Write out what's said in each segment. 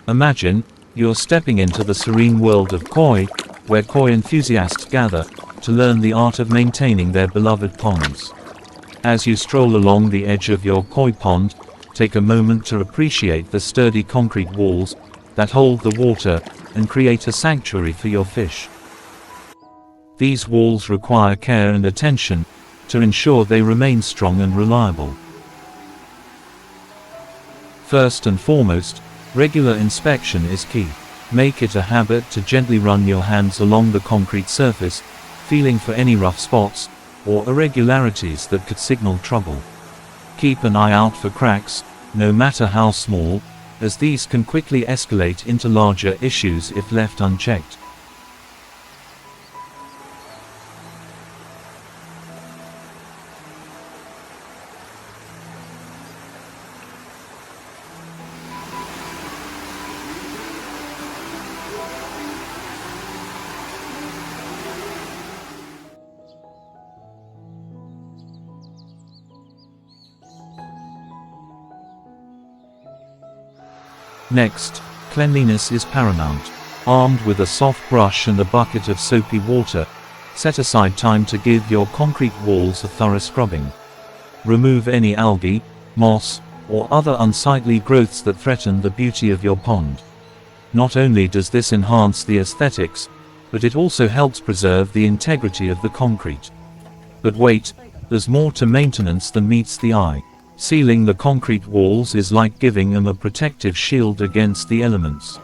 Imagine, you're stepping into the serene world of koi, where koi enthusiasts gather to learn the art of maintaining their beloved ponds. As you stroll along the edge of your koi pond, take a moment to appreciate the sturdy concrete walls that hold the water and create a sanctuary for your fish. These walls require care and attention to ensure they remain strong and reliable. First and foremost, regular inspection is key. Make it a habit to gently run your hands along the concrete surface, feeling for any rough spots or irregularities that could signal trouble. Keep an eye out for cracks, no matter how small, as these can quickly escalate into larger issues if left unchecked. Next, cleanliness is paramount. Armed with a soft brush and a bucket of soapy water, set aside time to give your concrete walls a thorough scrubbing. Remove any algae, moss, or other unsightly growths that threaten the beauty of your pond. Not only does this enhance the aesthetics, but it also helps preserve the integrity of the concrete. But wait, there's more to maintenance than meets the eye. Sealing the concrete walls is like giving them a protective shield against the elements.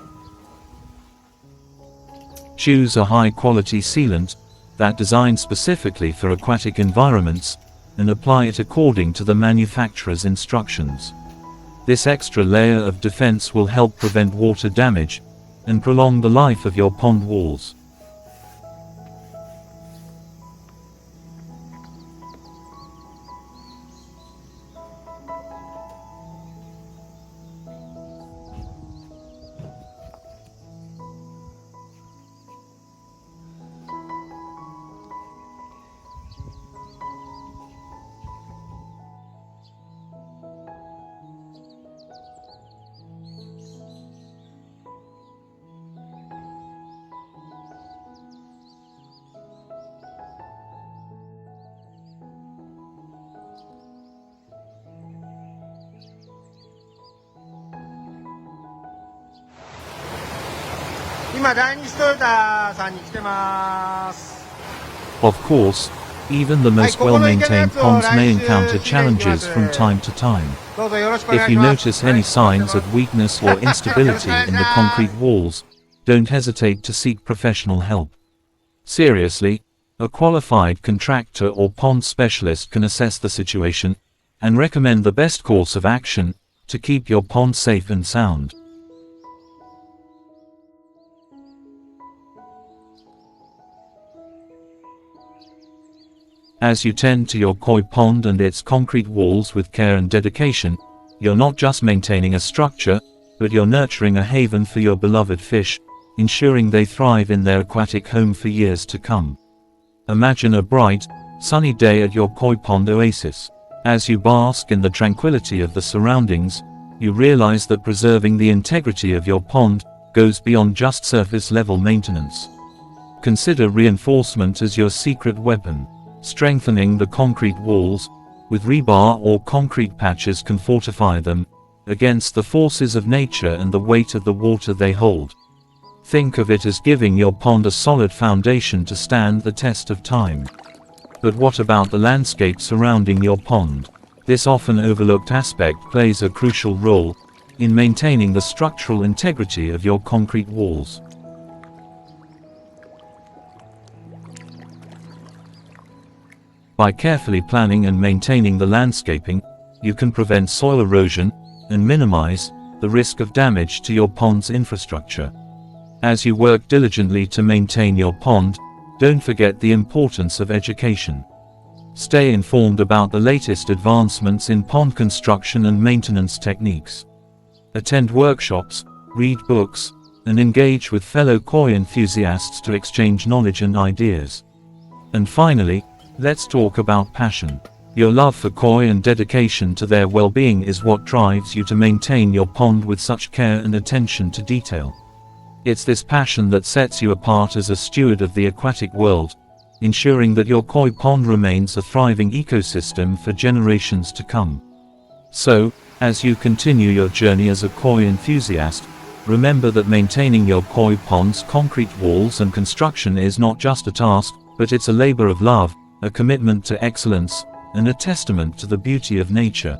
Choose a high-quality sealant that's designed specifically for aquatic environments, and apply it according to the manufacturer's instructions. This extra layer of defense will help prevent water damage and prolong the life of your pond walls.今第二ストヨタさんに来てます。 Of course, even the most well-maintained ponds may encounter challenges from time to time. If you notice any signs of weakness or instability in the concrete walls, don't hesitate to seek professional help. Seriously, a qualified contractor or pond specialist can assess the situation and recommend the best course of action to keep your pond safe and sound. As you tend to your koi pond and its concrete walls with care and dedication, you're not just maintaining a structure, but you're nurturing a haven for your beloved fish, ensuring they thrive in their aquatic home for years to come. Imagine a bright, sunny day at your koi pond oasis. As you bask in the tranquility of the surroundings, you realize that preserving the integrity of your pond goes beyond just surface-level maintenance. Consider reinforcement as your secret weapon. Strengthening the concrete walls with rebar or concrete patches can fortify them against the forces of nature and the weight of the water they hold. Think of it as giving your pond a solid foundation to stand the test of time. But what about the landscape surrounding your pond? This often overlooked aspect plays a crucial role in maintaining the structural integrity of your concrete walls. By carefully planning and maintaining the landscaping, you can prevent soil erosion and minimize the risk of damage to your pond's infrastructure. As you work diligently to maintain your pond, don't forget the importance of education. Stay informed about the latest advancements in pond construction and maintenance techniques. Attend workshops, read books, and engage with fellow koi enthusiasts to exchange knowledge and ideas. And finally, let's talk about passion. Your love for koi and dedication to their well-being is what drives you to maintain your pond with such care and attention to detail. It's this passion that sets you apart as a steward of the aquatic world, ensuring that your koi pond remains a thriving ecosystem for generations to come. So, as you continue your journey as a koi enthusiast, remember that maintaining your koi pond's concrete walls and construction is not just a task, but it's a labor of love, a commitment to excellence, and a testament to the beauty of nature.